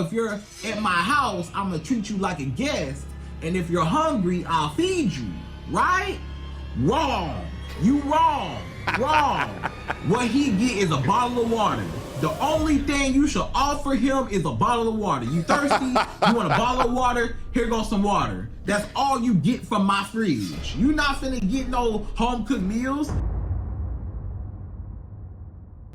if you're at my house, I'm gonna treat you like a guest. And if you're hungry, I'll feed you, right? Wrong. You wrong. Wrong. What he get is a bottle of water. The only thing you should offer him is a bottle of water. You thirsty? You want a bottle of water? Here goes some water. That's all you get from my fridge. You not finna get no home-cooked meals.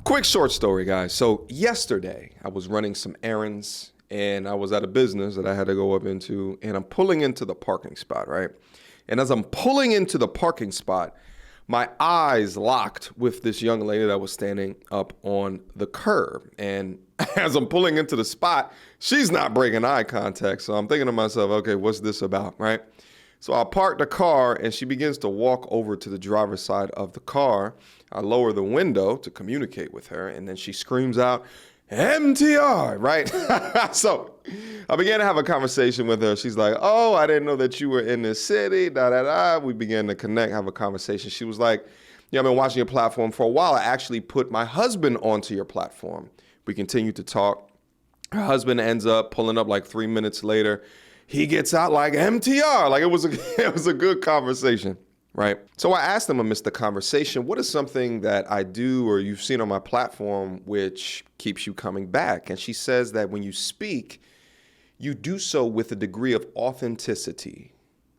Quick short story, guys. So yesterday, I was running some errands, and I was at a business that I had to go up into, and I'm pulling into the parking spot, right? And as I'm pulling into the parking spot, my eyes locked with this young lady that was standing up on the curb. And as I'm pulling into the spot, she's not breaking eye contact. So I'm thinking to myself, okay, what's this about, right? So I park the car, and she begins to walk over to the driver's side of the car. I lower the window to communicate with her, and then she screams out, MTR, right? So I began to have a conversation with her. She's like, oh, I didn't know that you were in this city, da-da-da. We began to connect, have a conversation. She was like, yeah, I've been watching your platform for a while. I actually put my husband onto your platform. We continued to talk. Her husband ends up pulling up like 3 minutes later. He gets out like MTR. Like it was a good conversation, right? So I asked him amidst the conversation, what is something that I do or you've seen on my platform which keeps you coming back? And she says that when you speak, you do so with a degree of authenticity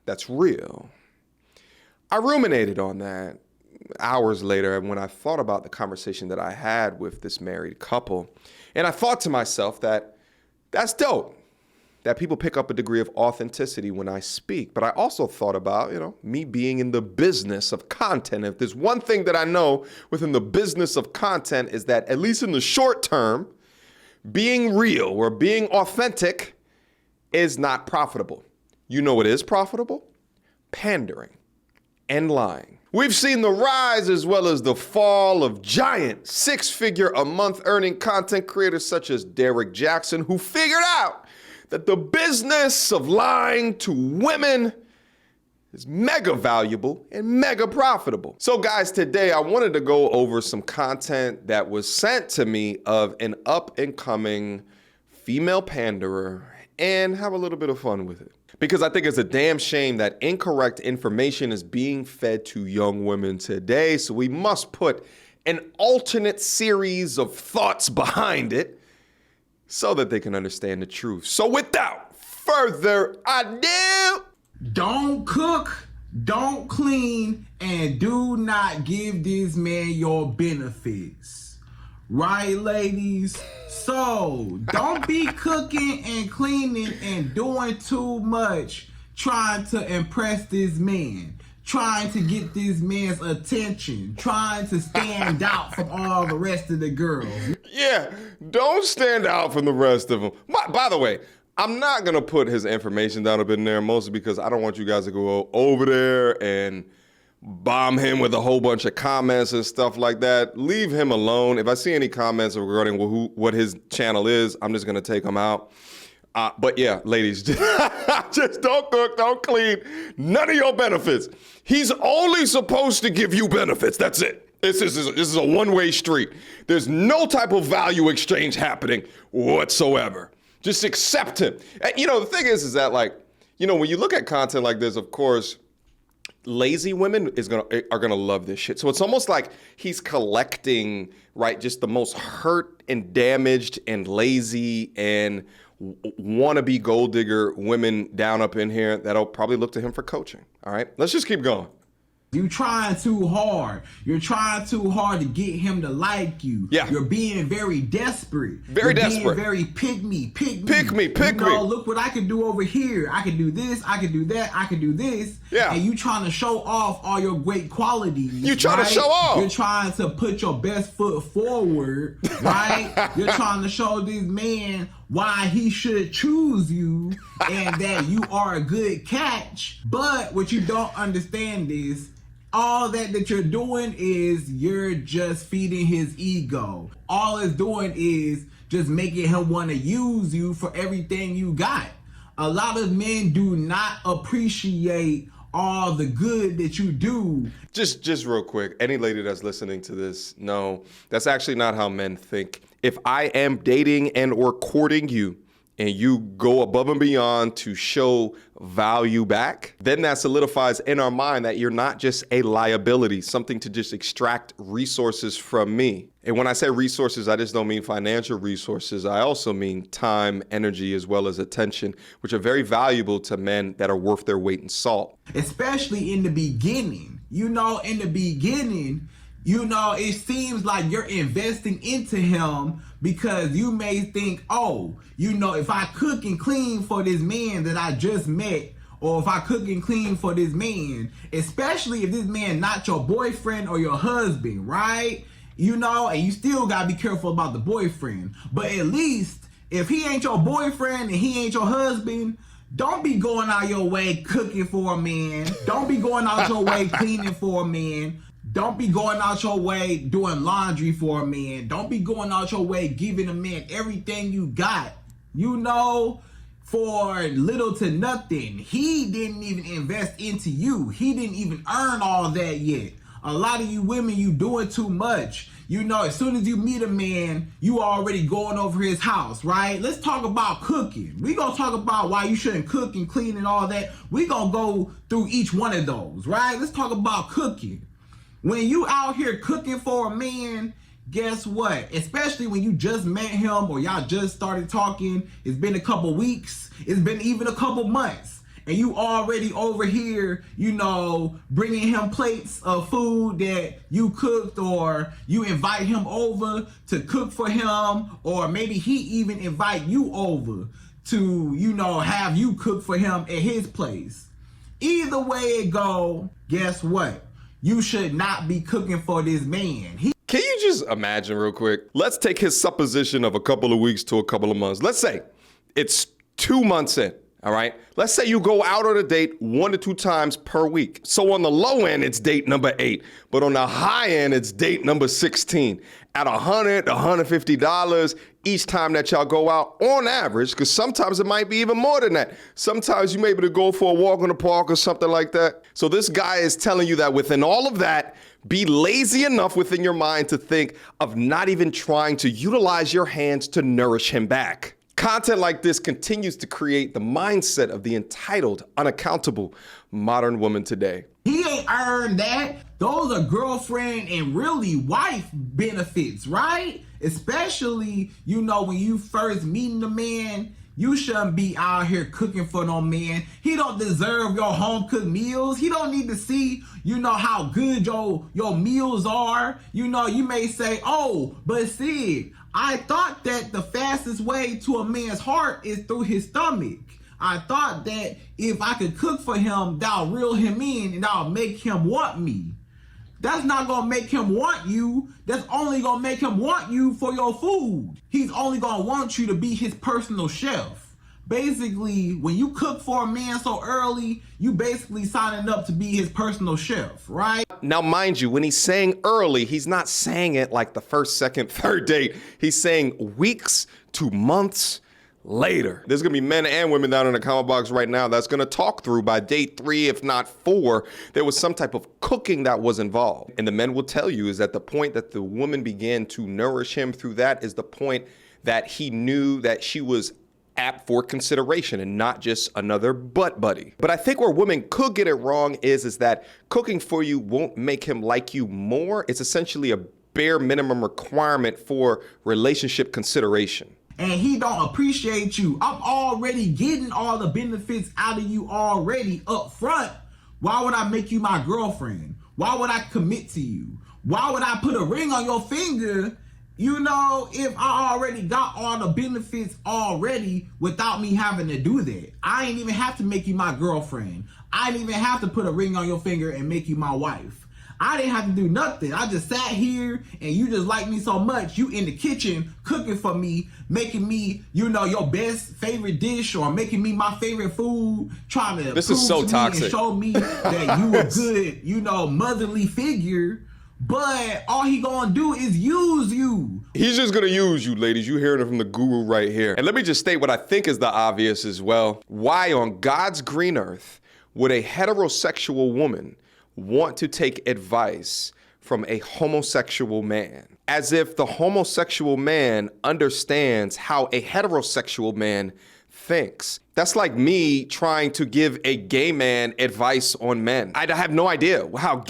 that's real. I ruminated on that hours later when I thought about the conversation that I had with this married couple. And I thought to myself that that's dope, that people pick up a degree of authenticity when I speak. But I also thought about, me being in the business of content. If there's one thing that I know within the business of content is that, at least in the short term, being real or being authentic is not profitable. You know what is profitable? Pandering and lying. We've seen the rise as well as the fall of giant six-figure-a-month earning content creators such as Derek Jackson, who figured out that the business of lying to women is mega valuable and mega profitable. So guys, today I wanted to go over some content that was sent to me of an up-and-coming female panderer and have a little bit of fun with it. Because I think it's a damn shame that incorrect information is being fed to young women today. So we must put an alternate series of thoughts behind it so that they can understand the truth. So without further ado, don't cook, don't clean, and do not give this man your benefits. Right, ladies? So, don't be cooking and cleaning and doing too much trying to impress this man, trying to get this man's attention, trying to stand out from all the rest of the girls. Yeah, don't stand out from the rest of them. By the way, I'm not going to put his information down up in there, mostly because I don't want you guys to go over there and bomb him with a whole bunch of comments and stuff like that. Leave him alone. If I see any comments regarding what his channel is, I'm just going to take them out. But yeah, ladies, just don't cook, don't clean, none of your benefits. He's only supposed to give you benefits. That's it. This is a one-way street. There's no type of value exchange happening whatsoever. Just accept him. And, the thing is that, like, when you look at content like this, of course, lazy women are gonna love this shit. So it's almost like he's collecting, right, just the most hurt and damaged and lazy and wannabe gold digger women down up in here that'll probably look to him for coaching. All right, let's just keep going. You trying too hard. You're trying too hard to get him to like you. Yeah. You're being very desperate. Very desperate. Being very pick me. Pick me. Look what I can do over here. I can do this. I can do that. I can do this. Yeah. And you trying to show off all your great qualities. You trying to show off. You're trying to put your best foot forward, right? You're trying to show this man why he should choose you and that you are a good catch. But what you don't understand is all that you're doing is you're just feeding his ego. All it's doing is just making him want to use you for everything you got. A lot of men do not appreciate all the good that you do. Just real quick, any lady that's listening to this, no, that's actually not how men think. If I am dating and or courting you, and you go above and beyond to show value back, then that solidifies in our mind that you're not just a liability, something to just extract resources from me. And when I say resources, I just don't mean financial resources. I also mean time, energy, as well as attention, which are very valuable to men that are worth their weight in salt. Especially in the beginning. In the beginning, it seems like you're investing into him because you may think, if I cook and clean for this man that I just met, or if I cook and clean for this man, especially if this man not your boyfriend or your husband, right? And you still gotta be careful about the boyfriend. But at least if he ain't your boyfriend and he ain't your husband, don't be going out your way cooking for a man. Don't be going out your way cleaning for a man. Don't be going out your way doing laundry for a man. Don't be going out your way giving a man everything you got, for little to nothing. He didn't even invest into you. He didn't even earn all that yet. A lot of you women, you doing too much. As soon as you meet a man, you already going over his house, right? Let's talk about cooking. We gonna talk about why you shouldn't cook and clean and all that. We gonna go through each one of those, right? Let's talk about cooking. When you out here cooking for a man, guess what? Especially when you just met him or y'all just started talking, it's been a couple weeks, it's been even a couple months, and you already over here, bringing him plates of food that you cooked, or you invite him over to cook for him, or maybe he even invite you over to, have you cook for him at his place. Either way it go, guess what? You should not be cooking for this man. Can you just imagine real quick? Let's take his supposition of a couple of weeks to a couple of months. Let's say it's 2 months in, all right? Let's say you go out on a date 1 to 2 times per week. So on the low end, it's date number 8, but on the high end, it's date number 16. At $100, $150 each time that y'all go out on average, because sometimes it might be even more than that. Sometimes you may be able to go for a walk in the park or something like that. So this guy is telling you that within all of that, be lazy enough within your mind to think of not even trying to utilize your hands to nourish him back. Content like this continues to create the mindset of the entitled, unaccountable modern woman today. He ain't earned that. Those are girlfriend and really wife benefits, right? Especially, when you first meeting the man, you shouldn't be out here cooking for no man. He don't deserve your home cooked meals. He don't need to see, how good your meals are. You may say, but Sid, I thought that the fastest way to a man's heart is through his stomach. I thought that if I could cook for him, that'll reel him in and that'll make him want me. That's not gonna make him want you. That's only gonna make him want you for your food. He's only gonna want you to be his personal chef. Basically, when you cook for a man so early, you basically signing up to be his personal chef, right? Now, mind you, when he's saying early, he's not saying it like the first, second, third date. He's saying weeks to months later. There's gonna be men and women down in the comment box right now that's gonna talk through by date 3, if not 4, there was some type of cooking that was involved. And the men will tell you is that the point that the woman began to nourish him through that is the point that he knew that she was apt for consideration and not just another butt buddy. But I think where women could get it wrong is that cooking for you won't make him like you more. It's essentially a bare minimum requirement for relationship consideration. And he don't appreciate you. I'm already getting all the benefits out of you already up front. Why would I make you my girlfriend? Why would I commit to you? Why would I put a ring on your finger, if I already got all the benefits already without me having to do that? I ain't even have to make you my girlfriend. I didn't even have to put a ring on your finger and make you my wife. I didn't have to do nothing. I just sat here and you just like me so much. You in the kitchen cooking for me, making me, your best favorite dish or making me my favorite food, trying to this is so toxic. And show me that you a good, motherly figure. But all he gonna do is use you. He's just gonna use you, ladies. You hearing it from the guru right here. And let me just state what I think is the obvious as well. Why on God's green earth would a heterosexual woman want to take advice from a homosexual man? As if the homosexual man understands how a heterosexual man thinks. That's like me trying to give a gay man advice on men. I have no idea how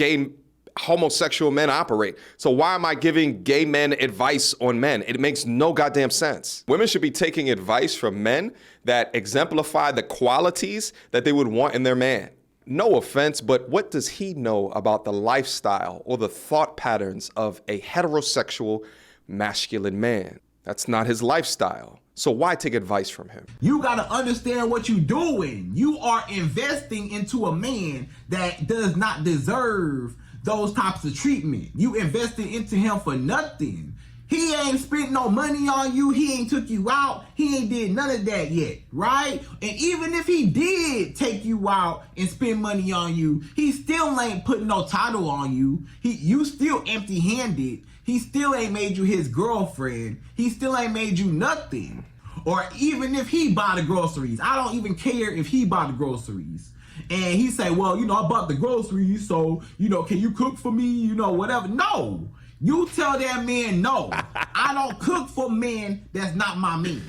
homosexual men operate. So why am I giving gay men advice on men? It makes no goddamn sense. Women should be taking advice from men that exemplify the qualities that they would want in their man. No offense, but what does he know about the lifestyle or the thought patterns of a heterosexual masculine man? That's not his lifestyle. So why take advice from him? You got to understand what you're doing. You are investing into a man that does not deserve those types of treatment. You invested into him for nothing. He ain't spent no money on you. He ain't took you out. He ain't did none of that yet, right? And even if he did take you out and spend money on you, he still ain't putting no title on you. You still empty-handed. He still ain't made you his girlfriend. He still ain't made you nothing. Or even if he buy the groceries. I don't even care if he buy the groceries. And he say, well, I bought the groceries, so, can you cook for me? Whatever. No. You tell that man no. I don't cook for men that's not my man.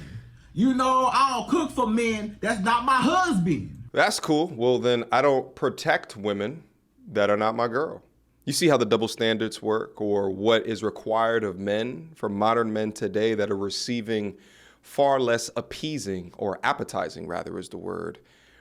I don't cook for men that's not my husband. That's cool. Well, then I don't protect women that are not my girl. You see how the double standards work, or what is required of men for modern men today that are receiving far less appeasing, or appetizing rather is the word,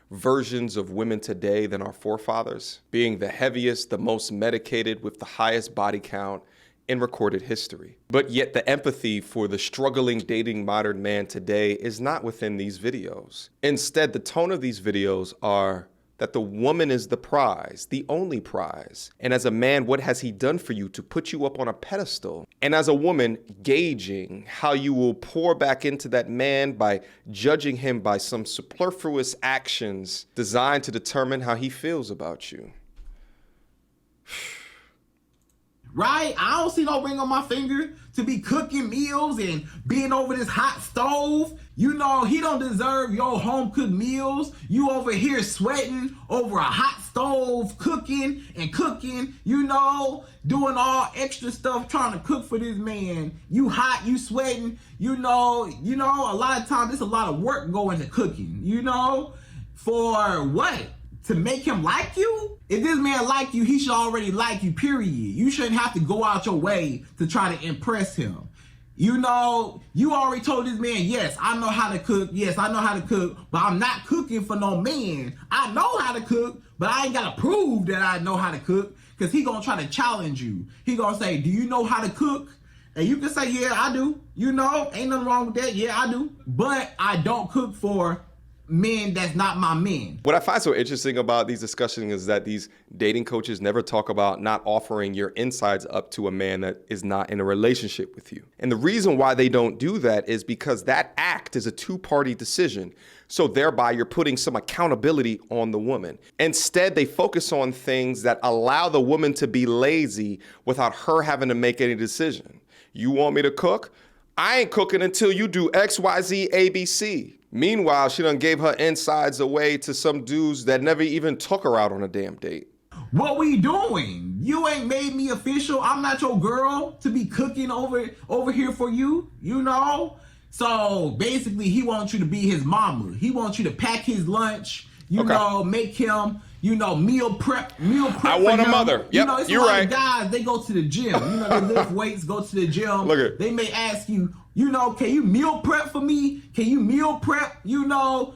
versions of women today than our forefathers, being the heaviest, the most medicated, with the highest body count in recorded history. But yet the empathy for the struggling dating modern man today is not within these videos. Instead, the tone of these videos are that the woman is the prize, the only prize. And as a man, what has he done for you to put you up on a pedestal? And as a woman, gauging how you will pour back into that man by judging him by some superfluous actions designed to determine how he feels about you. Right? I don't see no ring on my finger to be cooking meals and being over this hot stove. He don't deserve your home cooked meals. You over here sweating over a hot stove, cooking, doing all extra stuff, trying to cook for this man. You hot, you sweating, a lot of times there's a lot of work going to cooking, for what? To make him like you? If this man like you, he should already like you, period. You shouldn't have to go out your way to try to impress him. You already told this man, yes, I know how to cook. Yes, I know how to cook, but I'm not cooking for no man. I know how to cook, but I ain't got to prove that I know how to cook, because he going to try to challenge you. He going to say, do you know how to cook? And you can say, yeah, I do. Ain't nothing wrong with that. Yeah, I do. But I don't cook for men that's not my men. What I find so interesting about these discussions is that these dating coaches never talk about not offering your insides up to a man that is not in a relationship with you. And the reason why they don't do that is because that act is a two-party decision. So thereby you're putting some accountability on the woman. Instead, they focus on things that allow the woman to be lazy without her having to make any decision. You want me to cook? I ain't cooking until you do X, Y, Z, A, B, C. Meanwhile, she done gave her insides away to some dudes that never even took her out on a damn date. What we doing? You ain't made me official. I'm not your girl to be cooking over here for you, So basically, he wants you to be his mama. He wants you to pack his lunch, make him, meal prep. I want a mother. Yep, it's you're a lot right. of guys, they go to the gym. They lift weights, go to the gym. Look at. They may ask you, can you meal prep for me? Can you meal prep?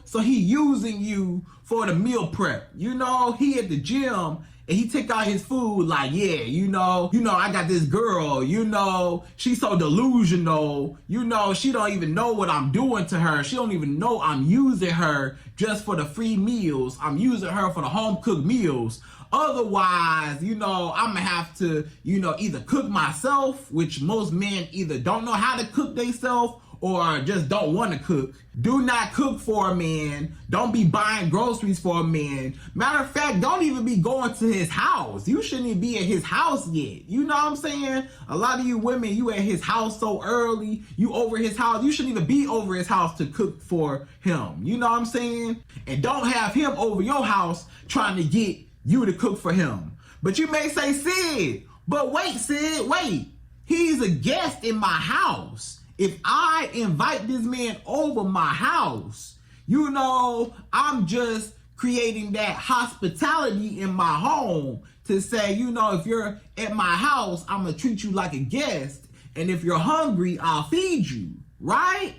So he using you for the meal prep. He at the gym and he take out his food like, yeah, I got this girl, she's so delusional, she don't even know what I'm doing to her. She don't even know I'm using her just for the free meals. I'm using her for the home cooked meals. Otherwise, I'm gonna have to, either cook myself, which most men either don't know how to cook themselves or just don't want to cook. Do not cook for a man. Don't be buying groceries for a man. Matter of fact, don't even be going to his house. You shouldn't even be at his house yet. You know what I'm saying? A lot of you women, you at his house so early. You over his house. You shouldn't even be over his house to cook for him. You know what I'm saying? And don't have him over your house trying to get you to cook for him. But you may say, Sid, but wait, Sid, wait. He's a guest in my house. If I invite this man over my house, You know, I'm just creating that hospitality in my home to say, you know, if you're at my house, I'm going to treat you like a guest. And if you're hungry, I'll feed you. Right?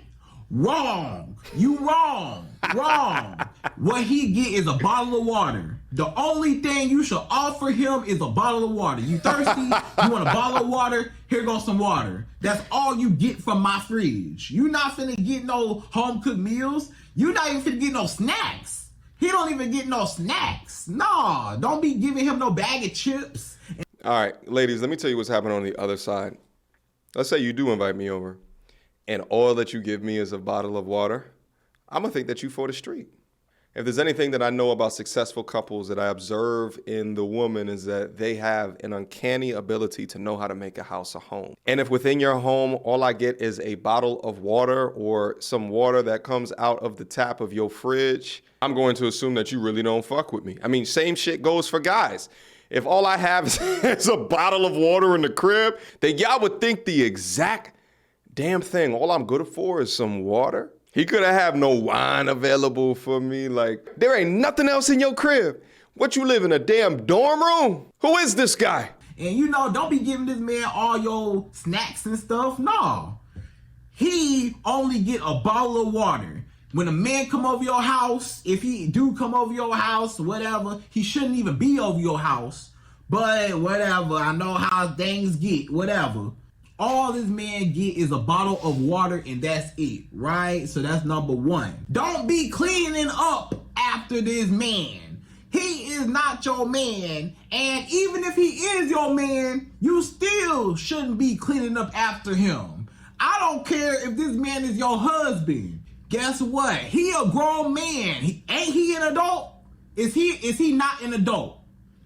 Wrong. You wrong. Wrong. What he get is a bottle of water. The only thing you should offer him is a bottle of water. You thirsty? You want a bottle of water? Here goes some water. That's all you get from my fridge. You not finna get no home cooked meals. You not even finna get no snacks. He don't even get no snacks. Nah, don't be giving him no bag of chips. All right, ladies, let me tell you what's happening on the other side. Let's say you do invite me over, and all that you give me is a bottle of water. I'm going to think that you for the street. If there's anything that I know about successful couples that I observe in the woman is that they have an uncanny ability to know how to make a house a home. And if within your home, all I get is a bottle of water or some water that comes out of the tap of your fridge, I'm going to assume that you really don't fuck with me. I mean, same shit goes for guys. If all I have is a bottle of water in the crib, then y'all would think the exact damn thing. All I'm good for is some water. He could have no wine available for me. Like, there ain't nothing else in your crib. What, you live in a damn dorm room? Who is this guy? And you know, don't be giving this man all your snacks and stuff. No. He only get a bottle of water. When a man come over your house, if he do come over your house, whatever, he shouldn't even be over your house. But whatever, I know how things get, whatever. All this man get is a bottle of water and that's it, right? So that's number one. Don't be cleaning up after this man. He is not your man. And even if he is your man, you still shouldn't be cleaning up after him. I don't care if this man is your husband. Guess what? He a grown man. Ain't he an adult? Is he not an adult?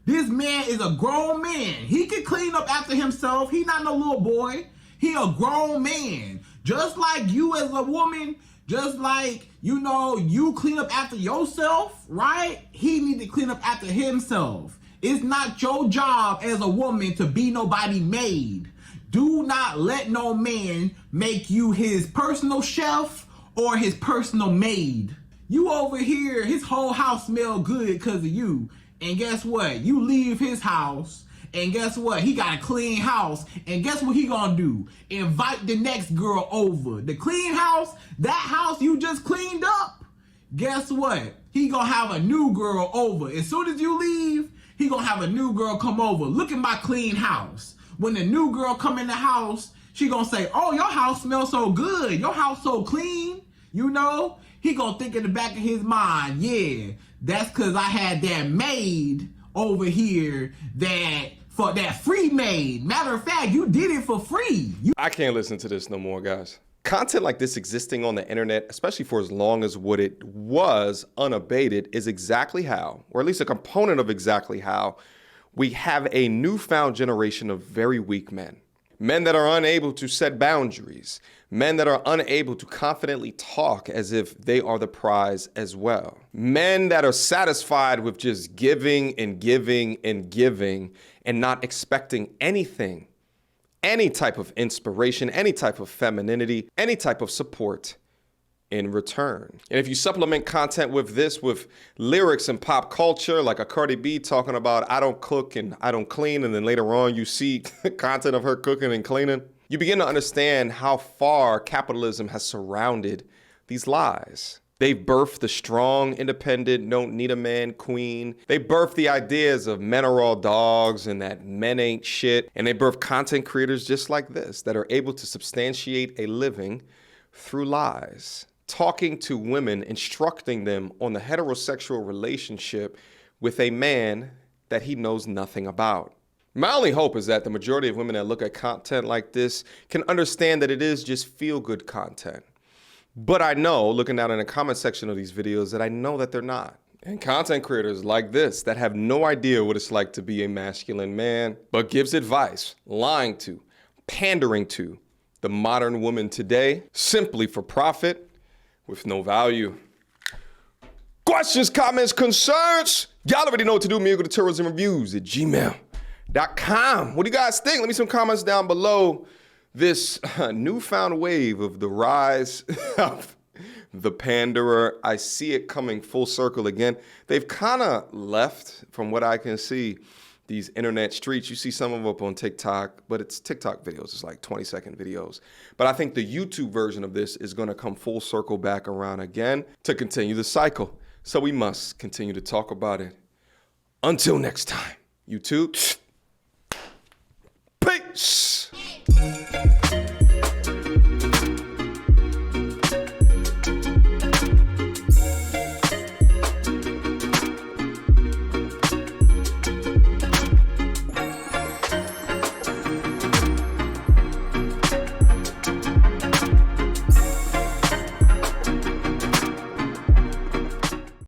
This man is a grown man. He can clean up after himself. He not no little boy. He a grown man. Just like you as a woman, just like, you know, you clean up after yourself, right? He need to clean up after himself. It's not your job as a woman to be nobody maid. Do not let no man make you his personal chef or his personal maid. You over here, his whole house smell good because of you. And guess what? You leave his house, and guess what? He got a clean house, and guess what he gonna do? Invite the next girl over. The clean house, that house you just cleaned up, guess what? He gonna have a new girl over. As soon as you leave, he gonna have a new girl come over. Look at my clean house. When the new girl come in the house, she gonna say, oh, your house smells so good. Your house so clean. You know? He gonna think in the back of his mind, yeah, that's because I had that maid over here for that free maid. Matter of fact, you did it for free. I can't listen to this no more, guys. Content like this existing on the internet, especially for as long as what it was unabated, is exactly how, or at least a component of exactly how, we have a newfound generation of very weak men. Men that are unable to set boundaries. Men that are unable to confidently talk as if they are the prize as well. Men that are satisfied with just giving and giving and giving and not expecting anything, any type of inspiration, any type of femininity, any type of support in return. And if you supplement content with this, with lyrics and pop culture, like a Cardi B talking about, I don't cook and I don't clean, and then later on you see content of her cooking and cleaning, you begin to understand how far capitalism has surrounded these lies. They've birthed the strong, independent, don't need a man queen. They birthed the ideas of men are all dogs and that men ain't shit. And they birthed content creators just like this that are able to substantiate a living through lies. Talking to women, instructing them on the heterosexual relationship with a man that he knows nothing about. My only hope is that the majority of women that look at content like this can understand that it is just feel-good content. But I know, looking down in the comment section of these videos, that I know that they're not. And content creators like this that have no idea what it's like to be a masculine man, but gives advice, lying to, pandering to the modern woman today, simply for profit, with no value. Questions, comments, concerns? Y'all already know what to do. Mediocre Tourism Reviews at gmail.com. What do you guys think? Let me some comments down below this newfound wave of the rise of the panderer. I see it coming full circle again. They've kind of left, from what I can see, these internet streets. You see some of them up on TikTok, but it's TikTok videos. It's like 20-second videos. But I think the YouTube version of this is going to come full circle back around again to continue the cycle. So we must continue to talk about it. Until next time, YouTube, peace.